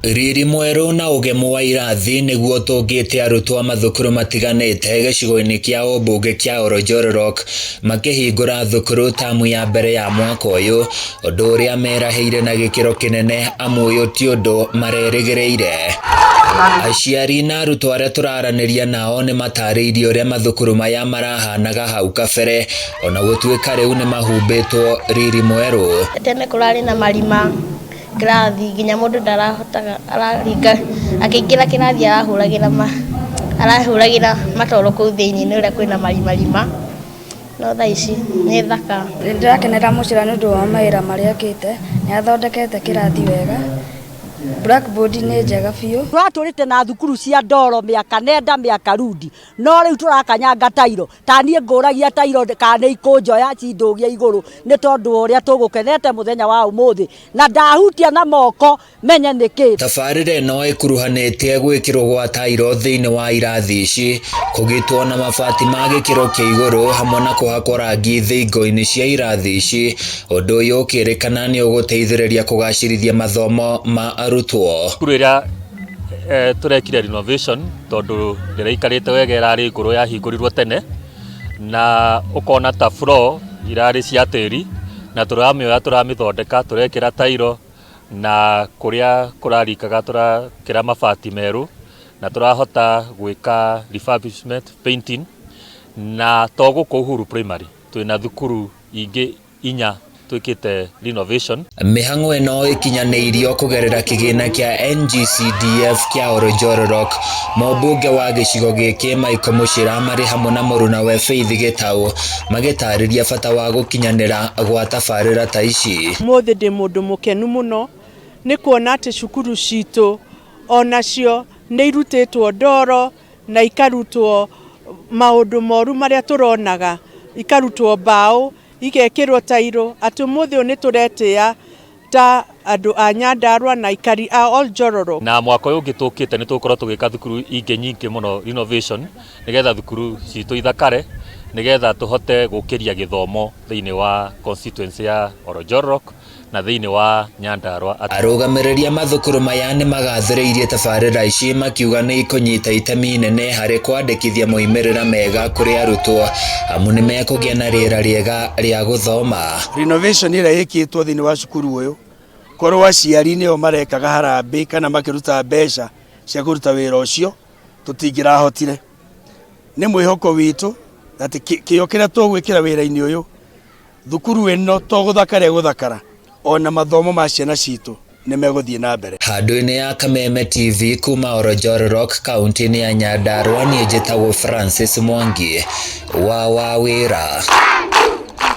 Riri mweru na ugemu wa irathi niguo tungite arutwo a mathukuru matiganite gicigo-ini kia umbunge kia Olojororok makihingura thukuru tamu ya mbere ya mwaka uyu, undu uria merahiire na gikiro kinene amu uyu ti undu marerigireire. Aciari na arutwo aria turaraniria nao ni matariirie uria mathukuru maya marahanaga hau kabere, ona gutuika riu ni mahumbitwo riri mweru. Tene kurari na marima grathi ginya mundu ndarahotaga araringa akiingira kirathi arahuragira matoro kuu thiini uria kwina marima no thaa ici ni thaka. Ndirakenera mucira ni undu wa mawira maria akite, ni athondekete kirathi wega. Blackboard ni njega biu. Turaturite na thukuru cia ndoro miaka nenda miaka rudi, no riu turakanyanga tairo tanie nguragia tairo kana ikunjoya cindugia iguru ni tondu uria tugukenete muthenya wa umuthi na ndahutia na moko menye niki. Tabarire no ikuruhanite gwikirwo gwa tairo thiini wa irathi ici, kugitwo na mabati ma gikiro kia iguru hamwe na kuhakwo rangi thingo-ini cia irathi ici, undu uyu ukirikana ni uguteithiriria kugacirithia mathomo ma arutwo. Thukuru iria turekire renovation tondu ndiriikarite wega irari nguru yahingurirwo tene na ukona ta floor irari cia tiri na turamioya turamithondeka turekira tairo na kuria kurarikaga turakira mabati meru na turahota gwika refurbishment painting na toguko Uhuru Primary twina thukuru ingi 4 twikite renovation. Mihango eno ikinyaniirio kugerera kigina kia NGCDF kia Olojororok, mobunge wa gicigo giki Michael Muchira mari hamwe na muruna we Faith Gitau magitariria bata wa gukinyanira gwa tabarira ta ici. Muthi ndi mundu mukenu muno ni kuona ati cukuru citu onacio ni irutitwo ndoro na ikarutwo maundu moru maria turonaga, ikarutwo mbao igekirwo tairo. Ati muthi ni turetia ta andu a Nyandarua na ikari a Olojororok. Na mwaka uyu gitukite ni tukorwo tugika thukuru ingi nyingi muno renovation nigetha thukuru citu ithakare, nigetha tuhote gukiria githomo thiini wa constituency ya Olojororok na thiini wa Nyandarua. Arũgamĩrĩri a mathukuru maya ni magathĩrĩirie tabarĩra ici makiuga ni ikunyita itemi inene harĩ kwandĩkithia moimĩrĩra mega kũrĩ arutwo amu ni mekũgĩa na rĩera rĩega rĩa gũthoma. Renovation ĩrĩa ĩkĩtwo thĩinĩ wa cukuru ũyũ, korwo aciari nĩo marekaga harambĩ kana makĩruta mbeca cia kũruta wĩra ũcio, tũtingĩrahotire. Nĩ mwĩhoko witũ atĩ kĩyo kĩrĩa tũgwĩkĩra wĩra-inĩ ũyũ, thukuru ĩno tũgũthakara ĩgũthakara, ona mathomo ma ciana citu ni meguthie na mbere. Handũ-inĩ ya Kameme TV kuma Olojororok kaunti-inĩ ya Nyandarua, niĩ njĩtagwo Francis Mwangi wa Wawĩra.